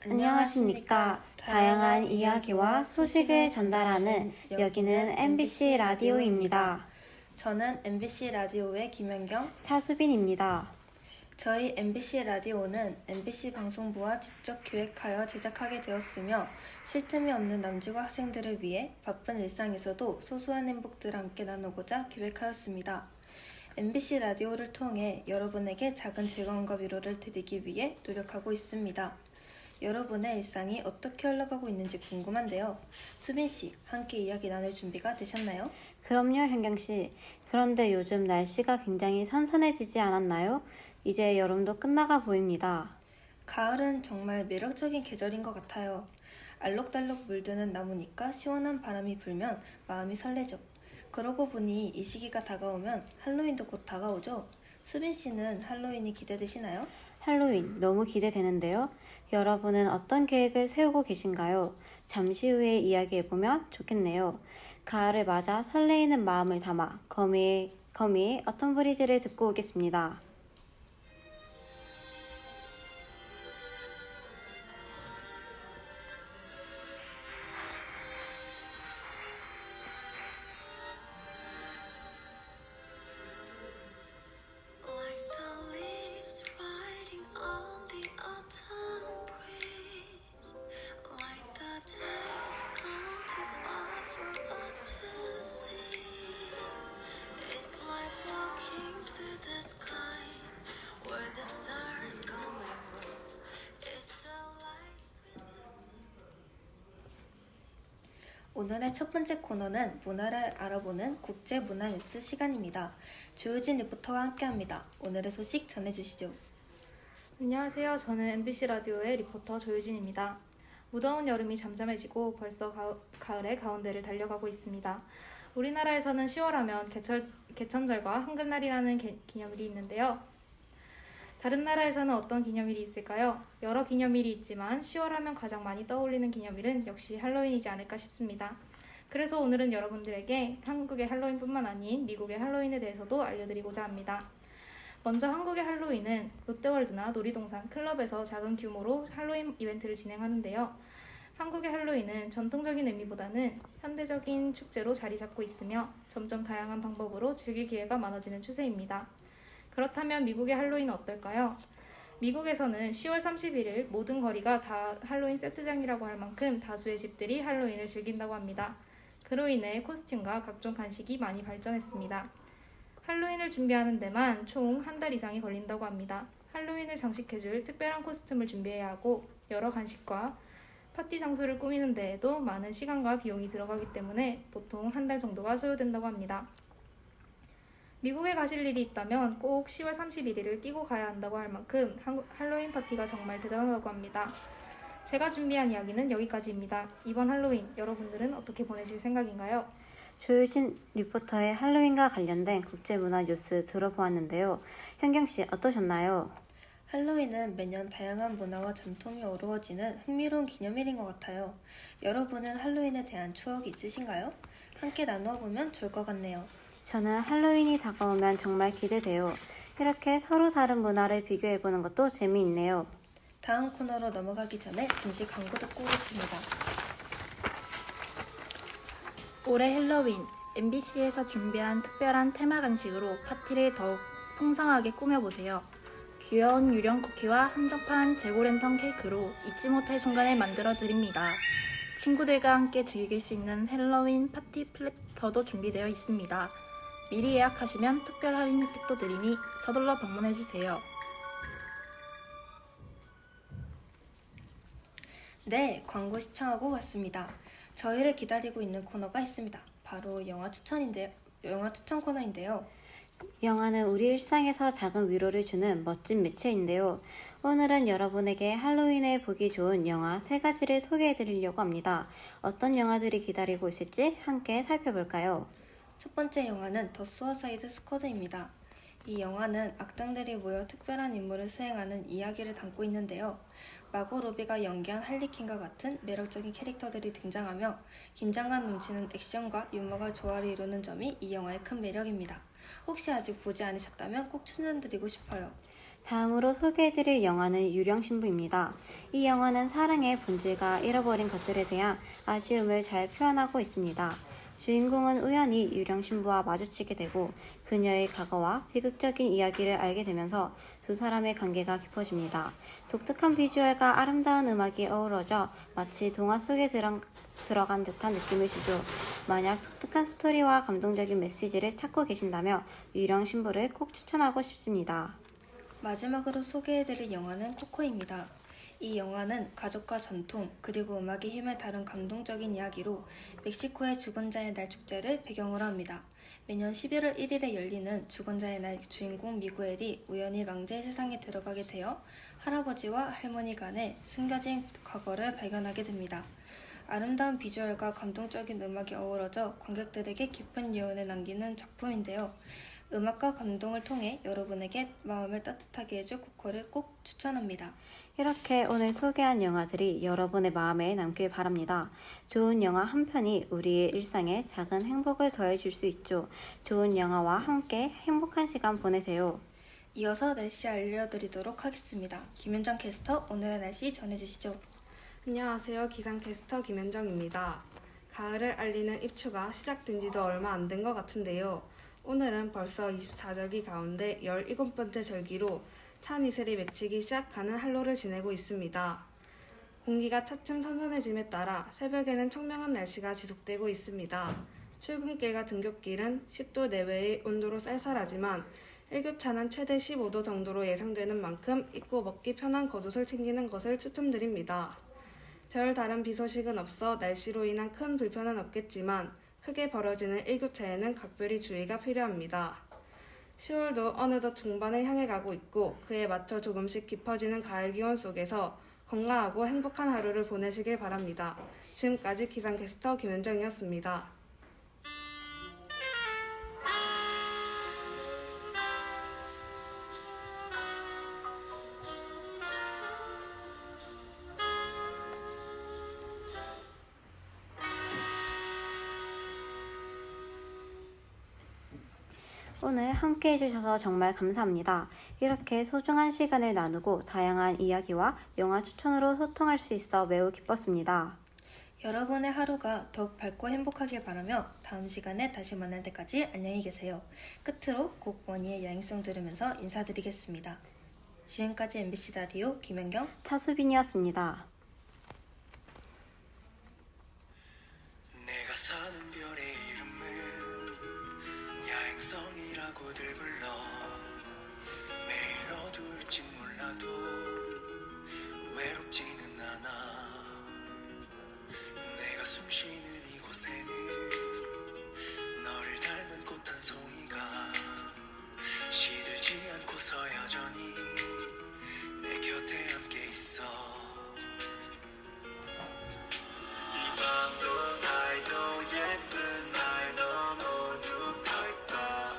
안녕하십니까. 다양한 이야기와 소식을 전달하는 여기는 MBC 라디오입니다. 저는 MBC 라디오의 김연경, 차수빈입니다. 저희 MBC 라디오는 MBC 방송부와 직접 기획하여 제작하게 되었으며 쉴 틈이 없는 남주고 학생들을 위해 바쁜 일상에서도 소소한 행복들을 함께 나누고자 기획하였습니다. MBC 라디오를 통해 여러분에게 작은 즐거움과 위로를 드리기 위해 노력하고 있습니다. 여러분의 일상이 어떻게 흘러가고 있는지 궁금한데요. 수빈씨, 함께 이야기 나눌 준비가 되셨나요? 그럼요, 현경씨. 그런데 요즘 날씨가 굉장히 선선해지지 않았나요? 이제 여름도 끝나가 보입니다. 가을은 정말 매력적인 계절인 것 같아요. 알록달록 물드는 나무니까 시원한 바람이 불면 마음이 설레죠. 그러고 보니 이 시기가 다가오면 할로윈도 곧 다가오죠. 수빈씨는 할로윈이 기대되시나요? 할로윈 너무 기대되는데요. 여러분은 어떤 계획을 세우고 계신가요? 잠시 후에 이야기해보면 좋겠네요. 가을을 맞아 설레이는 마음을 담아 거미의 어떤 브리즈를 듣고 오겠습니다. 오늘의 첫 번째 코너는 문화를 알아보는 국제문화뉴스 시간입니다. 조효진 리포터와 함께합니다. 오늘의 소식 전해주시죠. 안녕하세요. 저는 MBC 라디오의 리포터 조유진입니다. 무더운 여름이 잠잠해지고 벌써 가을의 가운데를 달려가고 있습니다. 우리나라에서는 10월하면 개천절과 한글날이라는 기념일이 있는데요. 다른 나라에서는 어떤 기념일이 있을까요? 여러 기념일이 있지만 10월하면 가장 많이 떠올리는 기념일은 역시 할로윈이지 않을까 싶습니다. 그래서 오늘은 여러분들에게 한국의 할로윈뿐만 아닌 미국의 할로윈에 대해서도 알려드리고자 합니다. 먼저 한국의 할로윈은 롯데월드나 놀이동산, 클럽에서 작은 규모로 할로윈 이벤트를 진행하는데요. 한국의 할로윈은 전통적인 의미보다는 현대적인 축제로 자리 잡고 있으며 점점 다양한 방법으로 즐길 기회가 많아지는 추세입니다. 그렇다면 미국의 할로윈은 어떨까요? 미국에서는 10월 31일 모든 거리가 다 할로윈 세트장이라고 할 만큼 다수의 집들이 할로윈을 즐긴다고 합니다. 그로 인해 코스튬과 각종 간식이 많이 발전했습니다. 할로윈을 준비하는 데만 총 한 달 이상이 걸린다고 합니다. 할로윈을 장식해줄 특별한 코스튬을 준비해야 하고 여러 간식과 파티 장소를 꾸미는 데에도 많은 시간과 비용이 들어가기 때문에 보통 한 달 정도가 소요된다고 합니다. 미국에 가실 일이 있다면 꼭 10월 31일을 끼고 가야 한다고 할 만큼 할로윈 파티가 정말 대단하다고 합니다. 제가 준비한 이야기는 여기까지입니다. 이번 할로윈 여러분들은 어떻게 보내실 생각인가요? 조유진 리포터의 할로윈과 관련된 국제문화 뉴스 들어보았는데요. 현경씨 어떠셨나요? 할로윈은 매년 다양한 문화와 전통이 어우러지는 흥미로운 기념일인 것 같아요. 여러분은 할로윈에 대한 추억이 있으신가요? 함께 나누어 보면 좋을 것 같네요. 저는 할로윈이 다가오면 정말 기대돼요. 이렇게 서로 다른 문화를 비교해보는 것도 재미있네요. 다음 코너로 넘어가기 전에 잠시 광고 듣고 오겠습니다. 올해 할로윈, MBC에서 준비한 특별한 테마 간식으로 파티를 더욱 풍성하게 꾸며보세요. 귀여운 유령 쿠키와 한정판 재고랜턴 케이크로 잊지 못할 순간을 만들어드립니다. 친구들과 함께 즐길 수 있는 할로윈 파티 플래터도 준비되어 있습니다. 미리 예약하시면 특별 할인 혜택도 드리니 서둘러 방문해주세요. 네, 광고 시청하고 왔습니다. 저희를 기다리고 있는 코너가 있습니다. 바로 영화 추천 코너인데요. 영화는 우리 일상에서 작은 위로를 주는 멋진 매체인데요. 오늘은 여러분에게 할로윈에 보기 좋은 영화 3가지를 소개해드리려고 합니다. 어떤 영화들이 기다리고 있을지 함께 살펴볼까요? 첫 번째 영화는 더 수어사이드 스쿼드입니다. 이 영화는 악당들이 모여 특별한 임무를 수행하는 이야기를 담고 있는데요. 마고 로비가 연기한 할리퀸과 같은 매력적인 캐릭터들이 등장하며 긴장감 넘치는 액션과 유머가 조화를 이루는 점이 이 영화의 큰 매력입니다. 혹시 아직 보지 않으셨다면 꼭 추천드리고 싶어요. 다음으로 소개해드릴 영화는 유령신부입니다. 이 영화는 사랑의 본질과 잃어버린 것들에 대한 아쉬움을 잘 표현하고 있습니다. 주인공은 우연히 유령신부와 마주치게 되고 그녀의 과거와 비극적인 이야기를 알게 되면서 두 사람의 관계가 깊어집니다. 독특한 비주얼과 아름다운 음악이 어우러져 마치 동화 속에 들어간 듯한 느낌을 주죠. 만약 독특한 스토리와 감동적인 메시지를 찾고 계신다면 유령신부를 꼭 추천하고 싶습니다. 마지막으로 소개해드릴 영화는 코코입니다. 이 영화는 가족과 전통 그리고 음악의 힘을 다룬 감동적인 이야기로 멕시코의 죽은 자의 날 축제를 배경으로 합니다. 매년 11월 1일에 열리는 죽은 자의 날 주인공 미구엘이 우연히 망자의 세상에 들어가게 되어 할아버지와 할머니 간의 숨겨진 과거를 발견하게 됩니다. 아름다운 비주얼과 감동적인 음악이 어우러져 관객들에게 깊은 유언을 남기는 작품인데요. 음악과 감동을 통해 여러분에게 마음을 따뜻하게 해줄 코코를 꼭 추천합니다. 이렇게 오늘 소개한 영화들이 여러분의 마음에 남길 바랍니다. 좋은 영화 한 편이 우리의 일상에 작은 행복을 더해줄 수 있죠. 좋은 영화와 함께 행복한 시간 보내세요. 이어서 날씨 알려드리도록 하겠습니다. 김현정 캐스터, 오늘의 날씨 전해주시죠. 안녕하세요. 기상캐스터 김현정입니다. 가을을 알리는 입추가 시작된 지도 얼마 안 된 것 같은데요. 오늘은 벌써 24절기 가운데 17번째 절기로 찬 이슬이 맺히기 시작하는 한로를 지내고 있습니다. 공기가 차츰 선선해짐에 따라 새벽에는 청명한 날씨가 지속되고 있습니다. 출근길과 등굣길은 10도 내외의 온도로 쌀쌀하지만 일교차는 최대 15도 정도로 예상되는 만큼 입고 먹기 편한 겉옷을 챙기는 것을 추천드립니다. 별 다른 비 소식은 없어 날씨로 인한 큰 불편은 없겠지만 크게 벌어지는 일교차에는 각별히 주의가 필요합니다. 10월도 어느덧 중반을 향해 가고 있고 그에 맞춰 조금씩 깊어지는 가을 기온 속에서 건강하고 행복한 하루를 보내시길 바랍니다. 지금까지 기상캐스터 김현정이었습니다. 오늘 함께 해주셔서 정말 감사합니다. 이렇게 소중한 시간을 나누고 다양한 이야기와 영화 추천으로 소통할 수 있어 매우 기뻤습니다. 여러분의 하루가 더욱 밝고 행복하길 바라며 다음 시간에 다시 만날 때까지 안녕히 계세요. 끝으로 곡 원희의 야행성 들으면서 인사드리겠습니다. 지금까지 MBC 라디오 김연경, 차수빈이었습니다. 내가 사는 별의 이름은 야행성이라고들 불러. 매일 어두울진 몰라도 외롭지는 않아. 내가 숨쉬는 이곳에는 너를 닮은 꽃 한 송이가 시들지 않고서 여전히 내 곁에 함께 있어. 이 밤도 날도 예쁜 날 넌 어둑할까.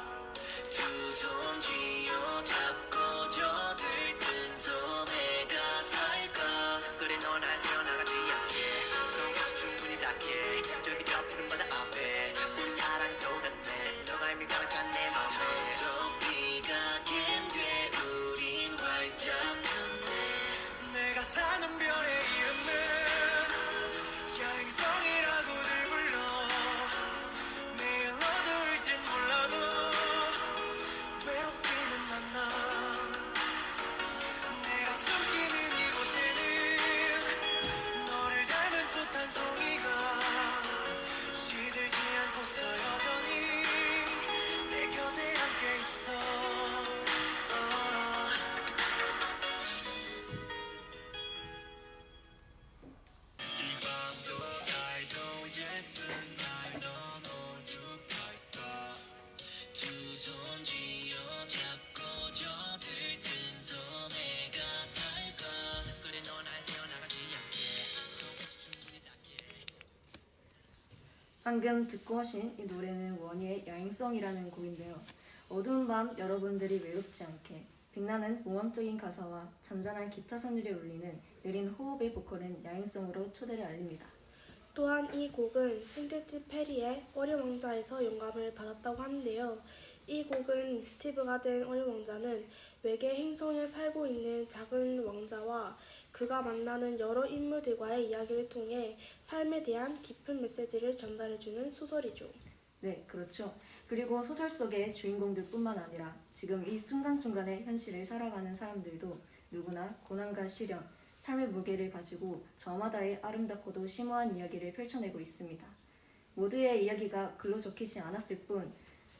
두 손 쥐어 잡고 저 들뜬 섬에 가 살까. 그래 넌 날 세워나가지 않게 손끝이 충분히 닿게 저기 저 푸른 바다 앞에 우리 사랑이 녹았네. 너가 알면 가득한 내 맘에 톡비가 갠돼 우린 활짝 폈네. 내가 사는 별의 이름은 야행성이라고들 불러. 매일 어두울진 몰라도 외롭지는 않아. 내가 숨쉬는 이곳에는 너를 닮은 꽃 한 송이가 시들지 않고서 여전히 내 곁에 함께 있어. 이 밤도 날도 예쁜 날 넌 오죽할까. 두 손 쥐어 잡고 저 들뜬 섬에 가 살까. 그래 넌 날 세워나가지 않게 손끝이 충분히 닿게. 방금 듣고 하신 이 노래는 원희의 야행성이라는 곡인데요. 어두운 밤 여러분들이 외롭지 않게 빛나는 모험적인 가사와 잔잔한 기타 선율에 울리는 느린 호흡의 보컬은 야행성으로 초대를 알립니다. 또한 이 곡은 생태치 페리의 어린 왕자에서 영감을 받았다고 하는데요. 이 곡은 모티브가 된 어린 왕자는 외계 행성에 살고 있는 작은 왕자와 그가 만나는 여러 인물들과의 이야기를 통해 삶에 대한 깊은 메시지를 전달해주는 소설이죠. 네, 그렇죠. 그리고 소설 속의 주인공들뿐만 아니라 지금 이 순간순간의 현실을 살아가는 사람들도 누구나 고난과 시련, 삶의 무게를 가지고 저마다의 아름답고도 심오한 이야기를 펼쳐내고 있습니다. 모두의 이야기가 글로 적히지 않았을 뿐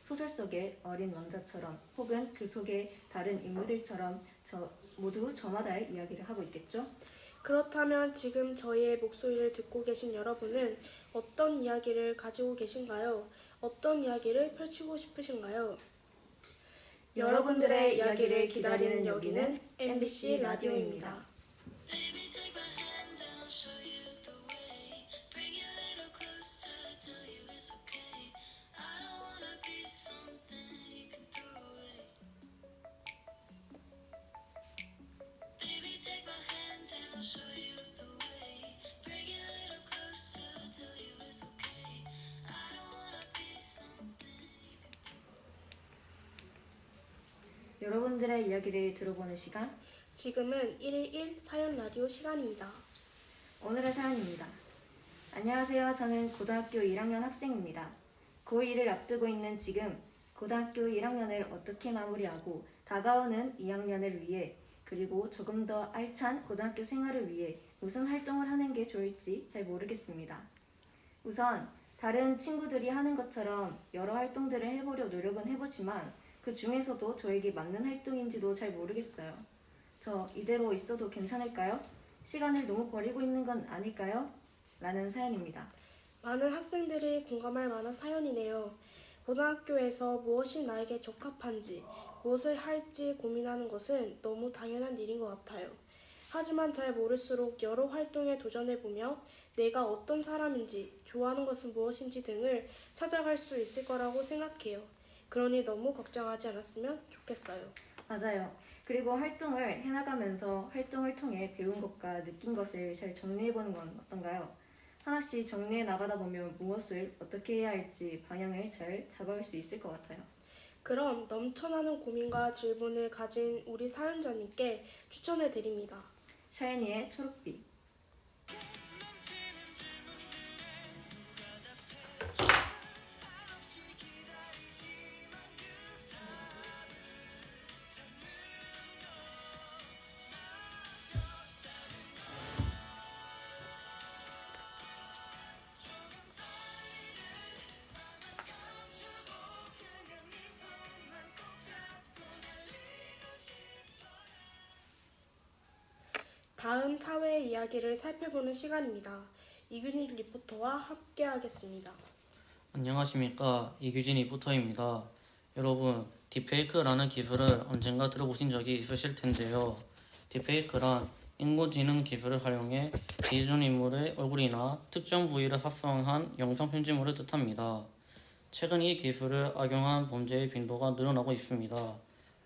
소설 속의 어린 왕자처럼 혹은 그 속의 다른 인물들처럼 모두 저마다의 이야기를 하고 있겠죠? 그렇다면 지금 저희의 목소리를 듣고 계신 여러분은 어떤 이야기를 가지고 계신가요? 어떤 이야기를 펼치고 싶으신가요? 여러분들의 이야기를 기다리는 여기는 MBC 라디오입니다. Baby, take my hand and I'll show you the way. Bring you a little closer, tell you it's okay. I don't wanna be something you can throw away. Baby, take my hand and I'll show you the way. Bring you a little closer, tell you it's okay. I don't wanna be something you can throw away. 여러분들의 이야기를 들어보는 시간, 지금은 111 사연 라디오 시간입니다. 오늘의 사연입니다. 안녕하세요. 저는 고등학교 1학년 학생입니다. 고1을 앞두고 있는 지금 고등학교 1학년을 어떻게 마무리하고 다가오는 2학년을 위해 그리고 조금 더 알찬 고등학교 생활을 위해 무슨 활동을 하는 게 좋을지 잘 모르겠습니다. 우선 다른 친구들이 하는 것처럼 여러 활동들을 해보려 노력은 해보지만 그 중에서도 저에게 맞는 활동인지도 잘 모르겠어요. 저 이대로 있어도 괜찮을까요? 시간을 너무 버리고 있는 건 아닐까요? 라는 사연입니다. 많은 학생들이 공감할 만한 사연이네요. 고등학교에서 무엇이 나에게 적합한지, 무엇을 할지 고민하는 것은 너무 당연한 일인 것 같아요. 하지만 잘 모를수록 여러 활동에 도전해보며 내가 어떤 사람인지, 좋아하는 것은 무엇인지 등을 찾아갈 수 있을 거라고 생각해요. 그러니 너무 걱정하지 않았으면 좋겠어요. 맞아요. 그리고 활동을 해나가면서 활동을 통해 배운 것과 느낀 것을 잘 정리해보는 건 어떤가요? 하나씩 정리해 나가다 보면 무엇을 어떻게 해야 할지 방향을 잘 잡아갈 수 있을 것 같아요. 그럼 넘쳐나는 고민과 질문을 가진 우리 사연자님께 추천해 드립니다. 샤이니의 초록빛. 다음 사회의 이야기를 살펴보는 시간입니다. 이균희 리포터와 함께하겠습니다. 안녕하십니까, 이규진 리포터입니다. 여러분, 딥페이크라는 기술을 언젠가 들어보신 적이 있으실 텐데요. 딥페이크란 인공지능 기술을 활용해 기존 인물의 얼굴이나 특정 부위를 합성한 영상 편집물을 뜻합니다. 최근 이 기술을 악용한 범죄의 빈도가 늘어나고 있습니다.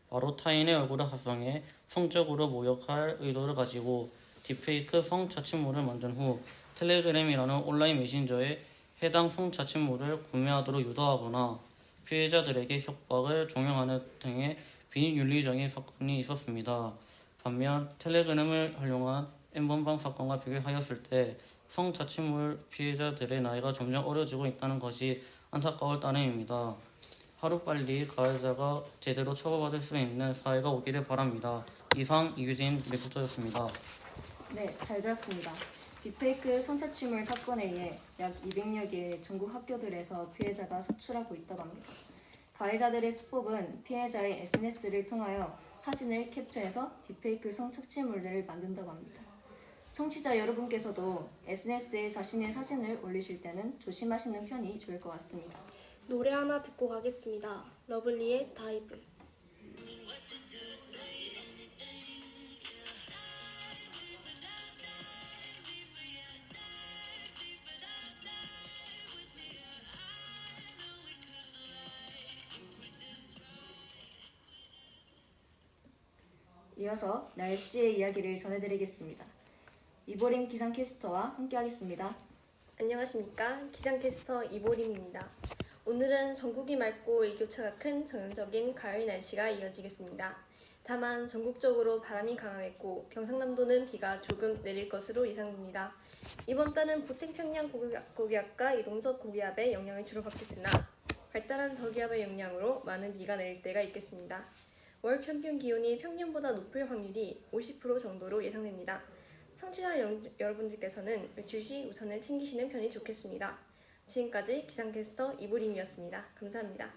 바로 타인의 얼굴을 합성해 성적으로 모욕할 의도를 가지고 딥페이크 성자칫물을 만든 후 텔레그램이라는 온라인 메신저에 해당 성자칫물을 구매하도록 유도하거나 피해자들에게 협박을 종용하는 등의 비윤리적인 사건이 있었습니다. 반면 텔레그램을 활용한 N번방 사건과 비교하였을 때 성자칫물 피해자들의 나이가 점점 어려지고 있다는 것이 안타까울 따름입니다. 하루빨리 가해자가 제대로 처벌받을 수 있는 사회가 오기를 바랍니다. 이상 이규진 리포터였습니다. 네, 잘 들었습니다. 딥페이크 성착취물 사건에 의해 약 200여 개의 전국 학교들에서 피해자가 속출하고 있다고 합니다. 가해자들의 수법은 피해자의 SNS를 통하여 사진을 캡처해서 딥페이크 성착취물을 만든다고 합니다. 청취자 여러분께서도 SNS에 자신의 사진을 올리실 때는 조심하시는 편이 좋을 것 같습니다. 노래 하나 듣고 가겠습니다. 러블리의 다이브. 이어서 날씨의 이야기를 전해드리겠습니다. 이보림 기상캐스터와 함께하겠습니다. 안녕하십니까. 기상캐스터 이보림입니다. 오늘은 전국이 맑고 일교차가 큰 전형적인 가을 날씨가 이어지겠습니다. 다만 전국적으로 바람이 강하겠고 경상남도는 비가 조금 내릴 것으로 예상됩니다. 이번 달은 보태평양 고기압과 이동적 고기압의 영향을 주로 받겠으나 발달한 저기압의 영향으로 많은 비가 내릴 때가 있겠습니다. 월 평균 기온이 평년보다 높을 확률이 50% 정도로 예상됩니다. 청취자 여러분들께서는 외출 시 우산을 챙기시는 편이 좋겠습니다. 지금까지 기상캐스터 이보림이었습니다. 감사합니다.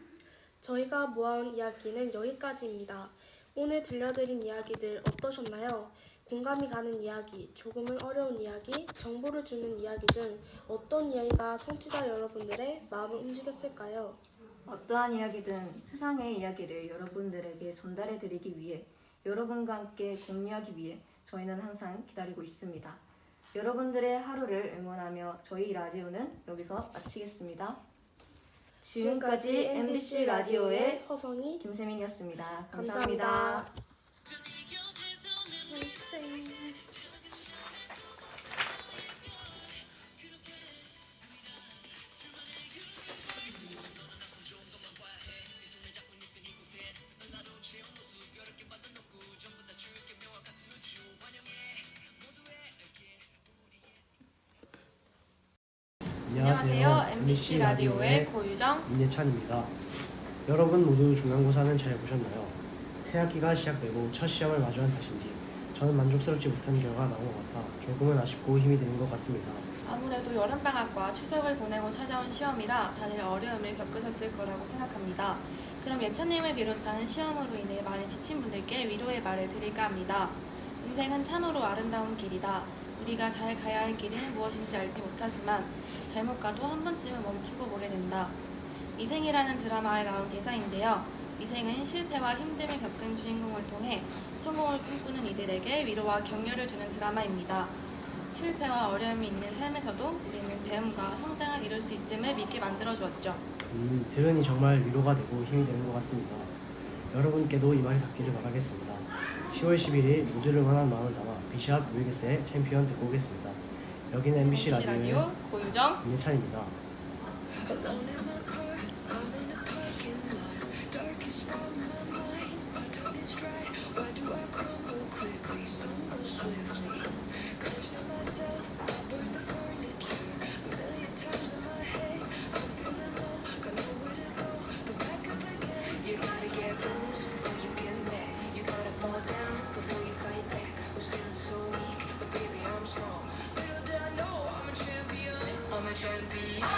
저희가 모아온 이야기는 여기까지입니다. 오늘 들려드린 이야기들 어떠셨나요? 공감이 가는 이야기, 조금은 어려운 이야기, 정보를 주는 이야기 등 어떤 이야기가 청취자 여러분들의 마음을 움직였을까요? 어떠한 이야기든 세상의 이야기를 여러분들에게 전달해드리기 위해 여러분과 함께 공유하기 위해 저희는 항상 기다리고 있습니다. 여러분들의 하루를 응원하며 저희 라디오는 여기서 마치겠습니다. 지금까지 MBC 라디오의 허성이 김세민이었습니다. 감사합니다. 감사합니다. 안녕하세요. MBC 라디오의 고유정 임예찬입니다. 여러분 모두 중간고사는 잘 보셨나요? 새학기가 시작되고 첫 시험을 마주한 탓인지 저는 만족스럽지 못한 결과가 나온 것 같아 조금은 아쉽고 힘이 드는 것 같습니다. 아무래도 여름방학과 추석을 보내고 찾아온 시험이라 다들 어려움을 겪으셨을 거라고 생각합니다. 그럼 예찬님을 비롯한 시험으로 인해 많이 지친 분들께 위로의 말을 드릴까 합니다. 인생은 참으로 아름다운 길이다. 우리가 잘 가야 할 길은 무엇인지 알지 못하지만 잘못 가도 한 번쯤은 멈추고 보게 된다. 미생이라는 드라마에 나온 대사인데요. 미생은 실패와 힘듦을 겪은 주인공을 통해 성공을 꿈꾸는 이들에게 위로와 격려를 주는 드라마입니다. 실패와 어려움이 있는 삶에서도 우리는 배움과 성장을 이룰 수 있음을 믿게 만들어주었죠. 들으니 정말 위로가 되고 힘이 되는 것 같습니다. 여러분께도 이 말이 닿기를 바라겠습니다. 10월 11일 모두를 응원한 마음을 담아 비시합 모의고사의 챔피언 듣고 오겠습니다. 여기는 MBC 라디오 고유정 임예찬입니다. Alone in my car, I'm in a parking lot. Darkest spot in my mind. My tongue is dry. Why do I crumble quickly, stumble swiftly? Cursing myself, I burn the furniture. A million times in my head, I'm feeling low, got nowhere to go, but back up again. You gotta get bruised before you get mad. You gotta fall down before you fight back. Was feeling so weak, but baby I'm strong. Little did I know I'm a champion. I'm a champion.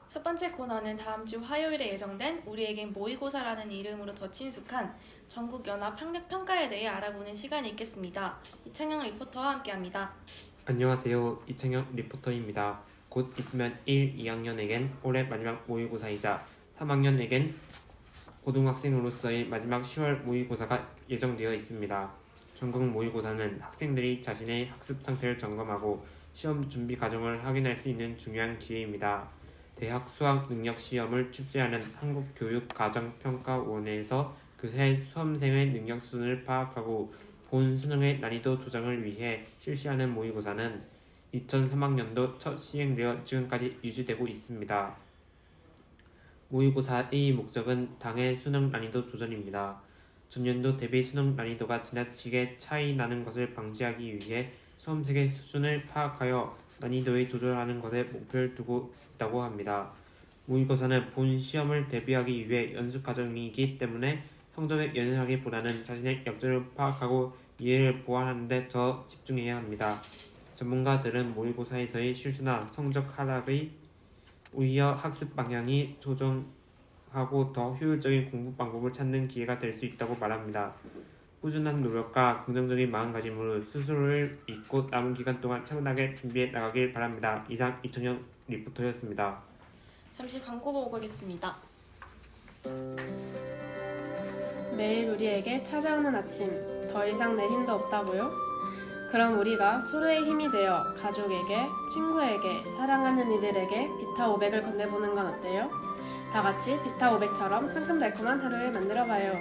첫 번째 코너는 다음 주 화요일에 예정된 우리에겐 모의고사라는 이름으로 더 친숙한 전국연합학력평가에 대해 알아보는 시간이 있겠습니다. 이창영 리포터와 함께합니다. 안녕하세요. 이창영 리포터입니다. 곧 있으면 1, 2학년에겐 올해 마지막 모의고사이자 3학년에겐 고등학생으로서의 마지막 10월 모의고사가 예정되어 있습니다. 전국 모의고사는 학생들이 자신의 학습 상태를 점검하고 시험 준비 과정을 확인할 수 있는 중요한 기회입니다. 대학 수학 능력 시험을 출제하는 한국교육과정평가원에서 그해 수험생의 능력 수준을 파악하고 본 수능의 난이도 조정을 위해 실시하는 모의고사는 2003학년도 첫 시행되어 지금까지 유지되고 있습니다. 모의고사의 목적은 당해 수능 난이도 조정입니다. 전년도 대비 수능 난이도가 지나치게 차이 나는 것을 방지하기 위해 수험생의 수준을 파악하여 난이도를 조절하는 것에 목표를 두고 있다고 합니다. 모의고사는 본 시험을 대비하기 위해 연습 과정이기 때문에 성적에 연연하기보다는 자신의 약점을 파악하고 이해를 보완하는 데 더 집중해야 합니다. 전문가들은 모의고사에서의 실수나 성적 하락의 오히려 학습 방향이 조정하고 더 효율적인 공부 방법을 찾는 기회가 될 수 있다고 말합니다. 꾸준한 노력과 긍정적인 마음가짐으로 스스로를 믿고 남은 기간 동안 차분하게 준비해 나가길 바랍니다. 이상 이청영 리포터였습니다. 잠시 광고 보고 가겠습니다. 매일 우리에게 찾아오는 아침, 더 이상 내 힘도 없다고요? 그럼 우리가 서로의 힘이 되어 가족에게, 친구에게, 사랑하는 이들에게 비타 500을 건네보는 건 어때요? 다 같이 비타 500처럼 상큼달콤한 하루를 만들어봐요.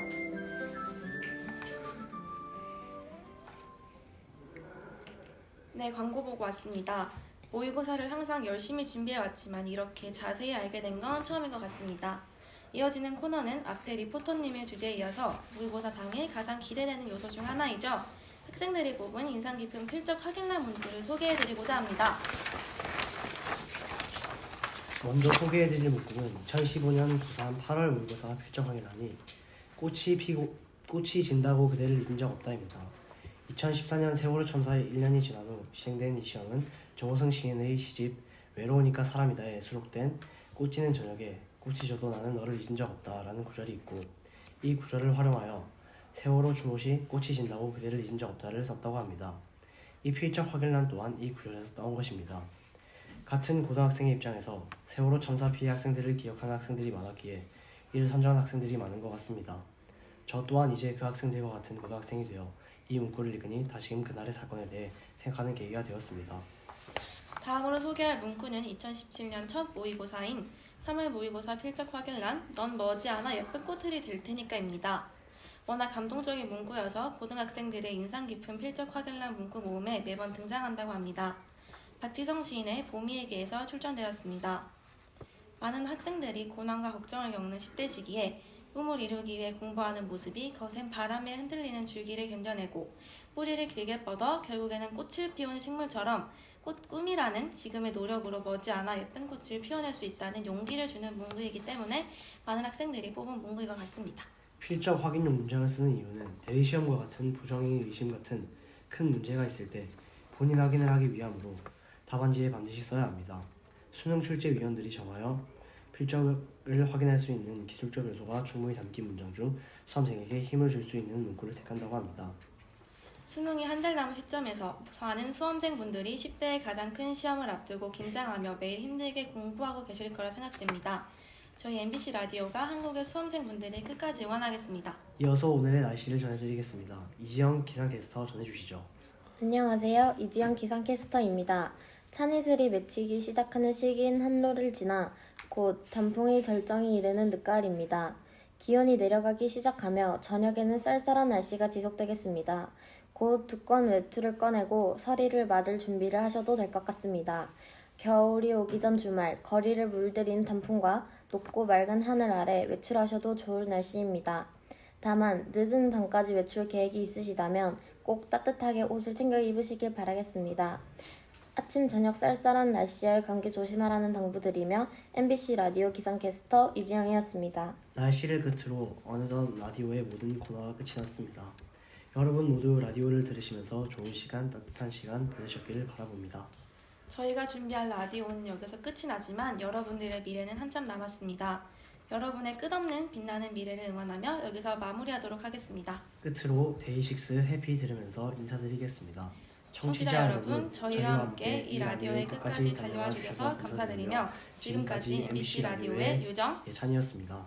네, 광고 보고 왔습니다. 모의고사를 항상 열심히 준비해왔지만 이렇게 자세히 알게 된 건 처음인 것 같습니다. 이어지는 코너는 앞에 리포터님의 주제에 이어서 모의고사 당일 가장 기대되는 요소 중 하나이죠. 학생들이 뽑은 인상 깊은 필적 확인란 문구를 소개해드리고자 합니다. 먼저 소개해드릴 문구는 2015년 고3 8월 모의고사 필적 확인란이 꽃이 진다고 그대를 잊은 적 없다입니다. 2014년 세월호 참사의 1년이 지난 후 시행된 이 시험은 정호성 시인의 시집 외로우니까 사람이다에 수록된 꽃지는 저녁에 꽃이 져도 나는 너를 잊은 적 없다 라는 구절이 있고, 이 구절을 활용하여 세월호 추모 시 꽃이 진다고 그대를 잊은 적 없다를 썼다고 합니다. 이 필적 확인란 또한 이 구절에서 따온 것입니다. 같은 고등학생의 입장에서 세월호 참사 피해 학생들을 기억하는 학생들이 많았기에 이를 선정한 학생들이 많은 것 같습니다. 저 또한 이제 그 학생들과 같은 고등학생이 되어 이 문구를 읽으니 다시금 그날의 사건에 대해 생각하는 계기가 되었습니다. 다음으로 소개할 문구는 2017년 첫 모의고사인 3월 모의고사 필적 확인란 넌 머지않아 예쁜 꽃들이 될 테니까입니다. 워낙 감동적인 문구여서 고등학생들의 인상 깊은 필적 확인란 문구 모음에 매번 등장한다고 합니다. 박지성 시인의 봄이에게에서 출전되었습니다. 많은 학생들이 고난과 걱정을 겪는 10대 시기에 꿈을 이루기 위해 공부하는 모습이 거센 바람에 흔들리는 줄기를 견뎌내고 뿌리를 길게 뻗어 결국에는 꽃을 피우는 식물처럼 꿈이라는 지금의 노력으로 머지않아 예쁜 꽃을 피워낼 수 있다는 용기를 주는 문구이기 때문에 많은 학생들이 뽑은 문구인 것 같습니다. 필적 확인용 문장을 쓰는 이유는 대리시험과 같은 부정의 의심 같은 큰 문제가 있을 때 본인 확인을 하기 위함으로 답안지에 반드시 써야 합니다. 수능 출제위원들이 정하여 필적을 확인할 수 있는 기술적 요소가 충분히 담긴 문장 중 수험생에게 힘을 줄 수 있는 문구를 택한다고 합니다. 수능이 한 달 남은 시점에서 많은 수험생분들이 10대의 가장 큰 시험을 앞두고 긴장하며 매일 힘들게 공부하고 계실 거라 생각됩니다. 저희 MBC 라디오가 한국의 수험생분들을 끝까지 응원하겠습니다. 이어서 오늘의 날씨를 전해드리겠습니다. 이지영 기상캐스터 전해주시죠. 안녕하세요. 이지영 기상캐스터입니다. 찬이슬이 맺히기 시작하는 시기인 한로를 지나 곧 단풍의 절정이 이르는 늦가을입니다. 기온이 내려가기 시작하며 저녁에는 쌀쌀한 날씨가 지속되겠습니다. 곧 두꺼운 외투를 꺼내고 서리를 맞을 준비를 하셔도 될 것 같습니다. 겨울이 오기 전 주말, 거리를 물들인 단풍과 높고 맑은 하늘 아래 외출하셔도 좋을 날씨입니다. 다만 늦은 밤까지 외출 계획이 있으시다면 꼭 따뜻하게 옷을 챙겨 입으시길 바라겠습니다. 아침 저녁 쌀쌀한 날씨에 감기 조심하라는 당부드리며 MBC 라디오 기상캐스터 이지영이었습니다. 날씨를 끝으로 어느덧 라디오의 모든 코너가 끝이 났습니다. 여러분 모두 라디오를 들으시면서 좋은 시간, 따뜻한 시간 보내셨기를 바라봅니다. 저희가 준비할 라디오는 여기서 끝이 나지만 여러분들의 미래는 한참 남았습니다. 여러분의 끝없는 빛나는 미래를 응원하며 여기서 마무리하도록 하겠습니다. 끝으로 데이식스 해피 들으면서 인사드리겠습니다. 청취자 여러분, 저희와 함께 이 라디오의 끝까지 달려와 주셔서 감사드리며 지금까지 MBC 라디오의 유정, 예찬이었습니다.